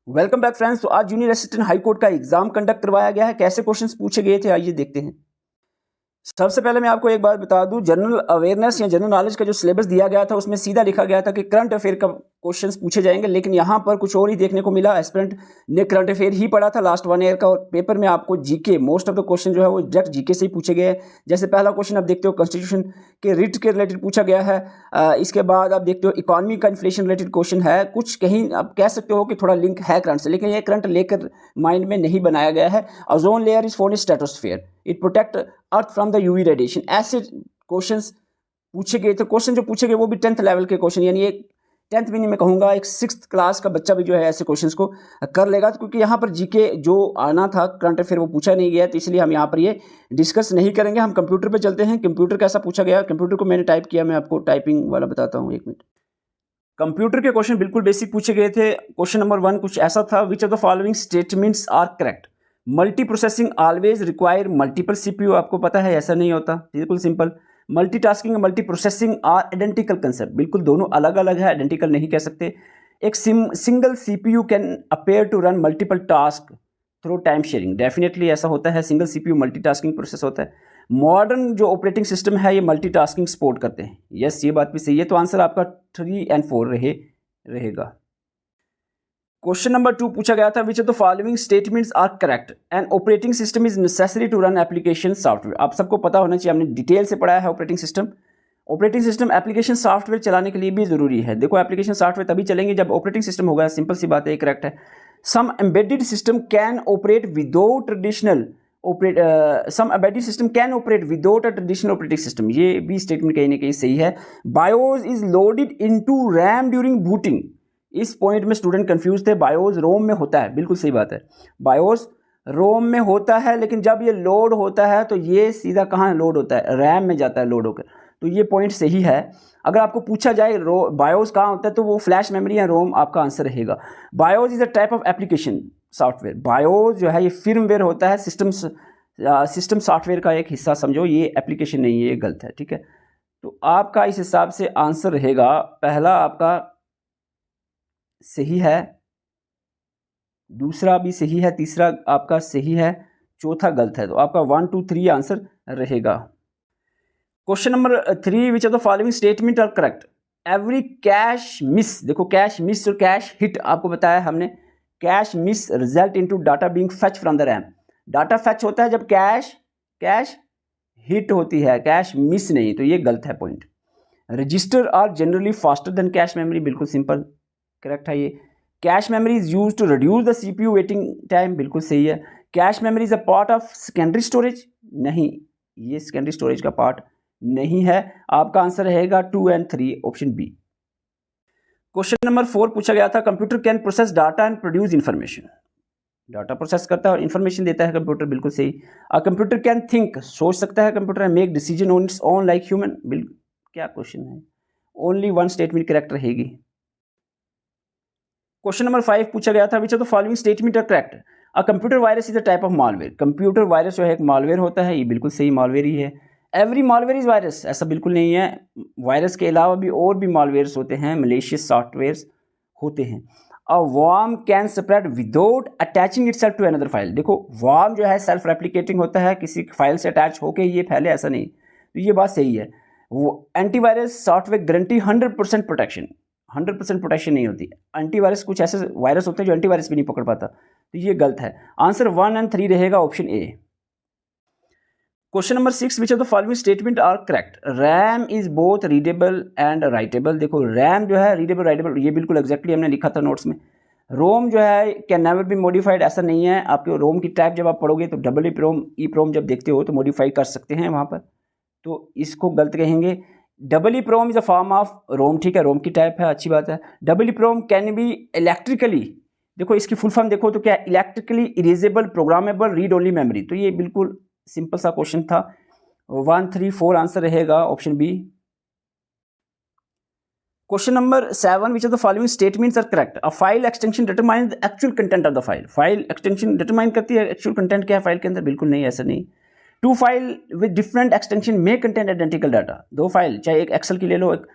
Welcome back friends. तो आज junior assistant high court का एग्जाम कंडक्ट करवाया गया है। कैसे क्वेश्चंस पूछे गए थे आइए देखते हैं। सबसे पहले मैं आपको एक बात बता दूं, जनरल अवेयरनेस या जनरल नॉलेज का जो सिलेबस दिया गया था उसमें सीधा लिखा गया था कि करंट अफेयर का क्वेश्चंस पूछे जाएंगे, लेकिन यहाँ पर कुछ और ही देखने को मिला। एस्पिरेंट ने करंट अफेयर ही पढ़ा था लास्ट 1 ईयर का, और पेपर में आपको GK most of the question जो है वो डायरेक्ट जीके से ही पूछे गए हैं। जैसे पहला क्वेश्चन आप देखते हो कॉन्स्टिट्यूशन के रिट के रिलेटेड पूछा गया है। इसके बाद आप देखते हो इकोनॉमी का इन्फ्लेशन रिलेटेड क्वेश्चन है। कुछ कहीं आप कह सकते हो कि थोड़ा लिंक है करंट से, लेकिन ये करंट लेकर माइंड में नहीं बनाया गया है। Ozone layer is form in stratosphere, it protect earth from the UV radiation. ऐसे क्वेश्चंस पूछे गए थे। क्वेश्चन जो पूछे गए वो भी 10th लेवल के क्वेश्चन, यानी एक 10th भी नहीं मैं कहूँगा, एक 6th क्लास का बच्चा भी जो है ऐसे क्वेश्चंस को कर लेगा। तो क्योंकि यहाँ पर जीके जो आना था करंट अफेयर वो पूछा नहीं गया, तो इसलिए हम यहाँ पर ये डिस्कस नहीं करेंगे। हम कंप्यूटर पर चलते हैं। कंप्यूटर कैसा पूछा गया, कंप्यूटर को मैंने टाइप किया, मैं आपको टाइपिंग वाला बताता हूँ, 1 मिनट। कंप्यूटर के क्वेश्चन बिल्कुल बेसिक पूछे गए थे। क्वेश्चन नंबर 1 कुछ ऐसा था, which of the following statements are correct. Multiprocessing always require multiple CPU. आपको पता है ऐसा नहीं होता, बिल्कुल सिंपल। मल्टीटास्किंग और multiprocessing are identical concept, बिल्कुल दोनों अलग अलग है, आइडेंटिकल नहीं कह सकते। एक single CPU can appear to run multiple task through time sharing, definitely ऐसा होता है। सिंगल सीपीयू मल्टीटास्किंग प्रोसेस होता है। मॉडर्न जो ऑपरेटिंग सिस्टम है ये मल्टीटास्किंग सपोर्ट करते हैं। यस, ये बात भी सही है। तो आंसर आपका 3 और 4 रहेगा। क्वेश्चन नंबर 2 पूछा गया था, which of the following statements are correct. An operating system is necessary to run application software. आप सबको पता होना चाहिए, हमने डिटेल से पढ़ा है operating system. Operating system application software चलाने के लिए भी जरूरी है। देखो, एप्लीकेशन सॉफ्टवेयर तभी चलेंगे जब ऑपरेटिंग सिस्टम होगा। सिंपल सी बात है, करेक्ट है। Some embedded system can operate without traditional some embedded system can operate without a traditional operating system, ये भी स्टेटमेंट कहीं ना कहीं सही है। BIOS is loaded into RAM during booting, इस पॉइंट में स्टूडेंट कंफ्यूज थे। बायोस रोम में होता है, बिल्कुल सही बात है, बायोस रोम में होता है, लेकिन जब ये लोड होता है तो ये सीधा कहाँ लोड होता है, रैम में जाता है लोड होकर। तो ये पॉइंट सही है। अगर आपको पूछा जाए बायोस कहाँ होता है तो वो फ्लैश मेमोरी या रोम आपका आंसर रहेगा। BIOS is a type of application software. BIOS जो है ये फिर्मवेयर होता है, सिस्टम सॉफ्टवेयर का एक हिस्सा समझो, ये एप्लीकेशन नहीं है, ये गलत है, ठीक है। तो आपका इस हिसाब से आंसर रहेगा, पहला आपका सही है, दूसरा भी सही है, तीसरा आपका सही है, चौथा गलत है। तो आपका 1, 2, 3 आंसर रहेगा। Question number 3, which of the following statement are correct. Every cache miss, देखो कैश मिस और कैश हिट आपको बताया हमने। Cache miss result into data being fetch from the RAM. Data fetch होता है जब कैश हिट होती है, कैश मिस नहीं, तो ये गलत है point. Register are generally faster than cache memory, बिल्कुल सिंपल करेक्ट है ये। Cache memory is use to reduce the CPU waiting time, बिल्कुल सही है। Cache memory is a part of secondary storage, नहीं, ये सेकेंडरी स्टोरेज का पार्ट नहीं है। आपका आंसर रहेगा 2 और 3, ऑप्शन बी। क्वेश्चन नंबर 4 पूछा गया था, computer can process data and produce information. Data process करता है और इंफॉर्मेशन देता है कंप्यूटर, बिल्कुल सही। कंप्यूटर कैन थिंक, सोच सकता है computer, and make decision on its own like human, बिल्कुल, क्या क्वेश्चन है, ओनली 1 स्टेटमेंट करेक्ट रहेगी। क्वेश्चन नंबर 5 पूछा गया था, which of the following statement are correct. A computer virus is a type of malware. Computer virus जो है एक मालवेयर होता है, ये बिल्कुल सही, मालवेयर ही है। एवरी मालवेयर इज वायरस, ऐसा बिल्कुल नहीं है। वायरस के अलावा भी और भी मालवेयर्स होते हैं, मलेशियस सॉफ्टवेयर्स होते हैं। A worm can spread without attaching itself to another file. देखो, वर्म जो है सेल्फ रेप्लिकेटिंग होता है, किसी फाइल से अटैच होकर ये फैले, ऐसा नहीं। तो ये बात सही है। वो antivirus software guarantee 100% protection, 100% protection नहीं होती। एंटीवायरस कुछ ऐसे वायरस होते हैं जो एंटीवायरस भी नहीं पकड़ पाता, तो ये गलत है। आंसर 1 और 3 रहेगा, option A. Question number 6, which of the following statement are correct. RAM is both readable and writable. देखो, रैम जो है रीडेबल राइटेबल, ये बिल्कुल एग्जैक्टली हमने लिखा था नोट्स में। रोम जो है कैन नेवर बी मॉडिफाइड, ऐसा नहीं है। आपके रोम की टाइप जब आप पढ़ोगे तो डबल ई प्रोम जब देखते हो तो मॉडिफाई कर सकते हैं वहाँ पर, तो इसको गलत कहेंगे। Double E PROM is a form of ROM, ठीक है, रोम की टाइप है, अच्छी बात है। Double E PROM can be electrically, देखो इसकी फुल फॉर्म देखो तो क्या, electrically erasable programmable read only memory. तो ये बिल्कुल सिंपल सा क्वेश्चन था। 1, 3, 4 आंसर रहेगा, option B. Question number 7, which of the following statements are correct. A file extension determines the actual content of the file. File extension determine करती है actual content क्या है फाइल के अंदर, बिल्कुल नहीं, ऐसा नहीं। Two file with different extension में कंटेंट आइडेंटिकल डाटा। दो फाइल, चाहे एक एक्सेल की ले लो, एक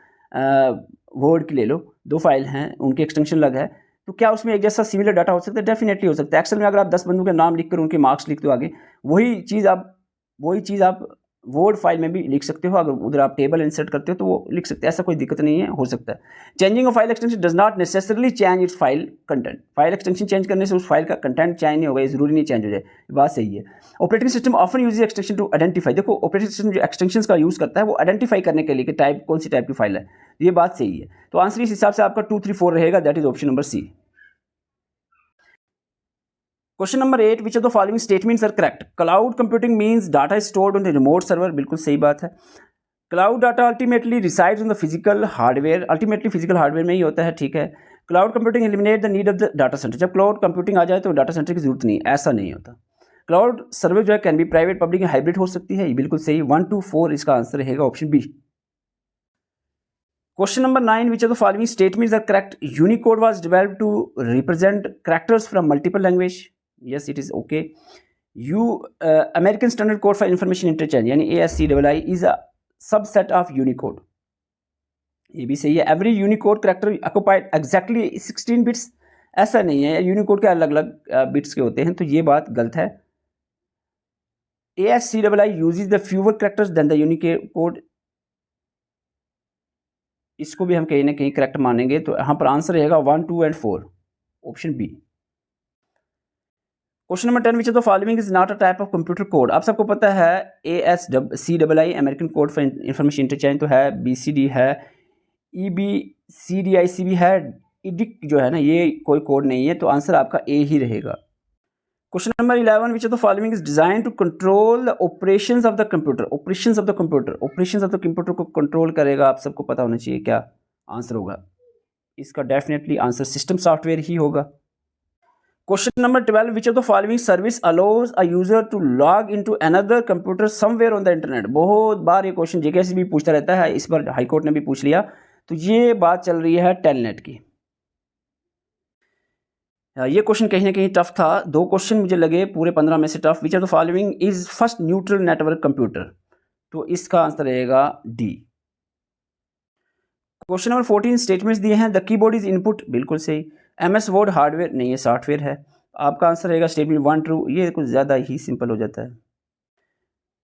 वर्ड की ले लो, दो फाइल हैं, उनकी एक्सटेंशन अलग है, तो क्या उसमें एक जैसा सिमिलर डाटा हो सकता है? डेफिनेटली हो सकता है। एक्सेल में अगर आप 10 बंदों के नाम लिखकर उनके मार्क्स लिख दो आगे, वही चीज़ आप वर्ड फाइल में भी लिख सकते हो। अगर उधर आप टेबल इंसर्ट करते हो तो वो लिख सकते हैं, ऐसा कोई दिक्कत नहीं है, हो सकता है। Changing of file extension does not necessarily change it's file content. File extension change करने से उस फाइल का कंटेंट चेंज नहीं होगा, ये जरूरी नहीं चेंज हो जाए, बात सही है। Operating system often use extension to identify. देखो ऑपरेटिंग सिस्टम जो एक्सटेंशन का यूज करता है वो आइडेंटिफाई करने के लिए कि टाइप कौन सी टाइप की फाइल है, ये बात सही है। तो आंसर इस हिसाब से आपका 2, 3, 4 रहेगा, that is option number C. Question number 8, which of the following statements are correct? Cloud computing means data is stored on the remote server, बिल्कुल सही बात है। Cloud data ultimately resides on the physical hardware, ultimately physical hardware में ही होता है, ठीक है। Cloud computing eliminate the need of the data centre, जब क्लाउड कंप्यूटिंग आ जाए तो डाटा सेंटर की जरूरत नहीं, ऐसा नहीं होता। क्लाउड सर्विस जो है can be private, public, hybrid हो सकती है, ये बिल्कुल सही। 1, 2, 4 इसका आंसर रहेगा option B. Question number 9, which of the following statements are correct? Unicode was developed to represent characters from multiple language, yes it is okay. American Standard Code for Information Interchange यानी ASCII is a subset of Unicode, ये भी सही है। Every Unicode character occupied exactly 16 bits, ऐसा नहीं है, Unicode के अलग अलग बिट्स के होते हैं, तो ये बात गलत है। ASCII uses the fewer characters than the Unicode, इसको भी हम कहीं ना कहीं करेक्ट मानेंगे, तो यहाँ पर आंसर रहेगा 1, 2 and 4, option B. Question number 10, which of the following is not a type of computer code? आप सबको पता है ASCII American code for information interchange तो है, BCD है, EBCDIC है, इडिक जो है ना ये कोई कोड नहीं है, तो आंसर आपका ए ही रहेगा। Question number 11, which of the following is design to control the operations of the computer? Operations of the computer को कंट्रोल करेगा, आप सबको पता होना चाहिए क्या आंसर होगा इसका। डेफिनेटली आंसर सिस्टम सॉफ्टवेयर ही होगा। Question number 12, which of the following service allows a user to log into another computer somewhere on the internet? बहुत बार ये क्वेश्चन जेकेएससी भी पूछता रहता है, इस बार हाईकोर्ट ने भी पूछ लिया, तो ये बात चल रही है टेलनेट की। ये क्वेश्चन कहीं ना कहीं टफ था, 2 क्वेश्चन मुझे लगे पूरे 15 में से tough. Which of the following is first neutral network computer? तो इसका आंसर रहेगा डी। क्वेश्चन नंबर 14, स्टेटमेंट्स दिए हैं, द कीबोर्ड इज इनपुट, बिल्कुल सही। MS वर्ड हार्डवेयर नहीं है, सॉफ्टवेयर है, आपका आंसर रहेगा स्टेटमेंट 1 ट्रू, ये कुछ ज़्यादा ही सिंपल हो जाता है।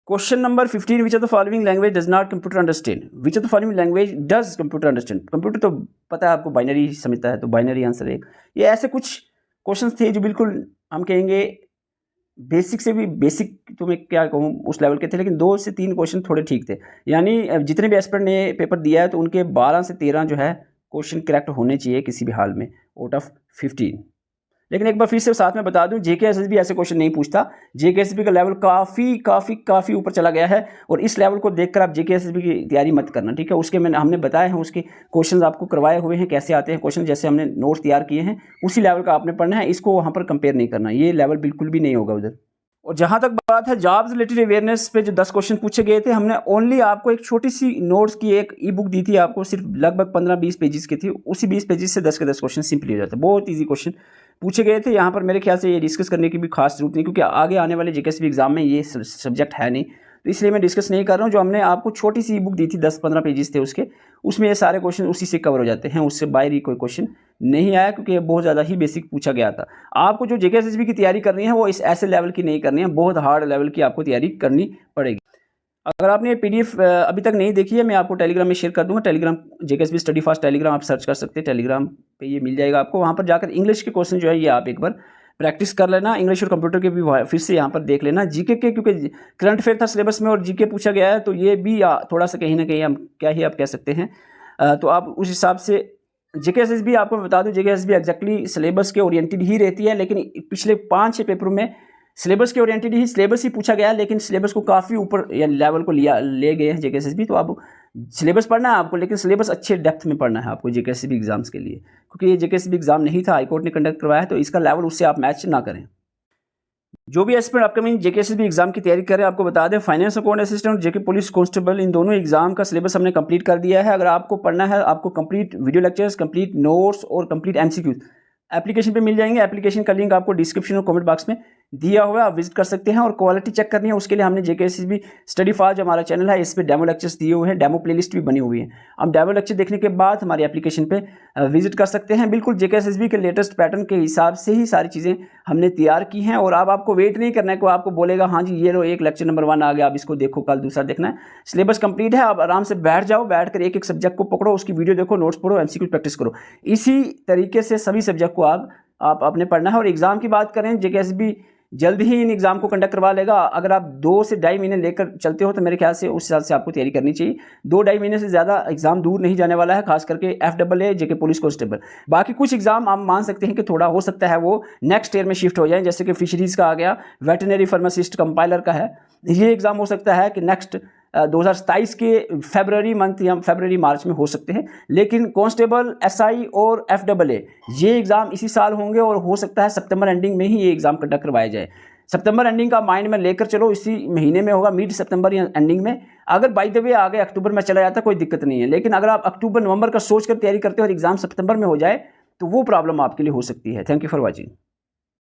Question number 15, which of the following language does not computer understand? Which of the following language does computer understand? Computer तो पता है आपको बाइनरी समझता है, तो बाइनरी आंसर है। ये ऐसे कुछ क्वेश्चन थे जो बिल्कुल हम कहेंगे बेसिक से भी बेसिक, तो मैं क्या कहूँ उस लेवल के थे, लेकिन 2 से 3 क्वेश्चन थोड़े ठीक थे। यानी जितने भी एस्पिरेंट ने पेपर दिया है तो उनके 12 से 13 जो है क्वेश्चन करेक्ट होने चाहिए किसी भी हाल में आउट ऑफ 15। लेकिन एक बार फिर से साथ में बता दूं, जेकेएसएसबी ऐसे क्वेश्चन नहीं पूछता, जेकेएसएसबी का लेवल काफ़ी ऊपर चला गया है, और इस लेवल को देखकर आप जेकेएसएसबी की तैयारी मत करना, ठीक है। उसके हमने बताए हैं, उसके क्वेश्चंस आपको करवाए हुए हैं, कैसे आते हैं क्वेश्चन, जैसे हमने नोट्स तैयार किए हैं उसी लेवल का आपने पढ़ना है, इसको वहाँ पर कंपेयर नहीं करना, ये लेवल बिल्कुल भी नहीं होगा उधर। और जहाँ तक बात है जॉब्स रिलेटेड अवेयरनेस पे जो 10 क्वेश्चन पूछे गए थे, हमने ओनली आपको एक छोटी सी नोट्स की एक ई बुक दी थी आपको, सिर्फ लगभग 15-20 पेजेस की थी, उसी 20 पेजेस से 10 के 10 क्वेश्चन सिंपली हो जाते हैं, बहुत ईजी क्वेश्चन पूछे गए थे। यहाँ पर मेरे ख्याल से ये डिस्कस करने की भी खास जरूरत नहीं, क्योंकि आगे आने वाले जेकेएसबी एग्जाम में ये सब्जेक्ट है नहीं, तो इसलिए मैं डिस्कस नहीं कर रहा हूँ। जो हमने आपको छोटी सी ई बुक दी थी 10-15 पेजेस थे उसके, उसमें ये सारे क्वेश्चन उसी से कवर हो जाते हैं, उससे बाहर ही कोई क्वेश्चन नहीं आया, क्योंकि ये बहुत ज़्यादा ही बेसिक पूछा गया था। आपको जो जेकेएसबी की तैयारी करनी है वो इस ऐसे लेवल की नहीं करनी है, बहुत हार्ड लेवल की आपको तैयारी करनी पड़ेगी। अगर आपने ये PDF अभी तक नहीं देखी है, मैं आपको टेलीग्राम में शेयर कर दूंगा, टेलीग्राम जेकेएसबी स्टडी फास्ट टेलीग्राम आप सर्च कर सकते हैं, टेलीग्राम पे ये मिल जाएगा आपको। वहाँ पर जाकर इंग्लिश के क्वेश्चन जो है ये आप एक बार प्रैक्टिस कर लेना, इंग्लिश और कंप्यूटर के भी फिर से यहाँ पर देख लेना। जीके के, क्योंकि करंट अफेयर था सिलेबस में और जीके पूछा गया है, तो ये भी थोड़ा सा कहीं ना कहीं हम क्या ही आप कह सकते हैं, तो आप उस हिसाब से जेकेएसबी, आपको बता दूं जेकेएसबी एग्जैक्टली सिलेबस के ओरिएंटेड ही रहती है, लेकिन पिछले 5-6 पेपरों में सिलेबस के ओरिएंटेड ही सिलेबस ही पूछा गया है, लेकिन सिलेबस को काफ़ी ऊपर या लेवल को ले गए हैं जेकेएसबी। तो आप सिलेबस पढ़ना है आपको, लेकिन सिलेबस अच्छे डेप्थ में पढ़ना है आपको जेकेएसबी एग्जाम्स के लिए, क्योंकि ये जेकेएसबी एग्जाम नहीं था, हाईकोर्ट ने कंडक्ट करवाया है, तो इसका लेवल उससे आप मैच ना करें। जो भी एस्पिरेंट अपकमिंग जेकेएसबी एग्जाम की तैयारी करें, आपको बता दें finance account assistant, JK police constable, इन दोनों एग्जाम का सिलेबस हमने कंप्लीट कर दिया है। अगर आपको पढ़ना है, आपको complete video lectures, complete notes और कंप्लीट MCQs एप्लीकेशन पे मिल जाएंगे। एप्लीकेशन का लिंक आपको डिस्क्रिप्शन और कमेंट बॉक्स में दिया हुआ है, आप विजिट कर सकते हैं। और क्वालिटी चेक करनी है उसके लिए हमने जेकेएसएसबी स्टडी फार जो हमारा चैनल है इस पर डेमो लेक्चर्स दिए हुए हैं, डेमो प्लेलिस्ट भी बनी हुई है। हम डेमो लेक्चर देखने के बाद हमारी एप्लीकेशन पे विजिट कर सकते हैं। बिल्कुल जेकेएसएसबी के लेटेस्ट पैटर्न के हिसाब से ही सारी चीज़ें हमने तैयार की हैं। और अब आपको वेट नहीं करना है कि आपको बोलेगा हाँ जी ये लो एक लेक्चर नंबर 1 आ गया, अब इसको देखो, कल दूसरा देखना है। सिलेबस कंप्लीट है, आप आराम से बैठ जाओ, बैठ कर एक एक सब्जेक्ट को पकड़ो, उसकी वीडियो देखो, नोट्स पढ़ो, एमसीक्यू प्रैक्टिस करो। इसी तरीके से सभी सब्जेक्ट को आप अपने पढ़ना है। और एग्ज़ाम की बात करें, जेकेएसएसबी जल्द ही इन एग्ज़ाम को कंडक्ट करवा लेगा। अगर आप 2 से ढाई महीने लेकर चलते हो तो मेरे ख्याल से उस हिसाब से आपको तैयारी करनी चाहिए। 2-2.5 महीने से ज़्यादा एग्ज़ाम दूर नहीं जाने वाला है, खास करके FAA जेके पुलिस कांस्टेबल। बाकी कुछ एग्ज़ाम आप मान सकते हैं कि थोड़ा हो सकता है वो नेक्स्ट ईयर में शिफ्ट हो जाए, जैसे कि फिशरीज़ का आ गया, वेटनरी फार्मासिस्ट कंपाइलर का है, ये एग्ज़ाम हो सकता है कि नेक्स्ट 2027 के फरवरी मंथ या फरवरी मार्च में हो सकते हैं। लेकिन कांस्टेबल, SI और FAA ये एग्ज़ाम इसी साल होंगे और हो सकता है सितंबर एंडिंग में ही ये एग्ज़ाम कंडक्ट करवाया जाए। सितंबर एंडिंग का माइंड में लेकर चलो, इसी महीने में होगा, मिड सितंबर या एंडिंग में। अगर बाय द वे आगे अक्टूबर में चला जाता कोई दिक्कत नहीं है, लेकिन अगर आप अक्टूबर नवंबर का सोच कर तैयारी करते हो और एग्ज़ाम सितंबर में हो जाए तो वो प्रॉब्लम आपके लिए हो सकती है। Thank you for watching.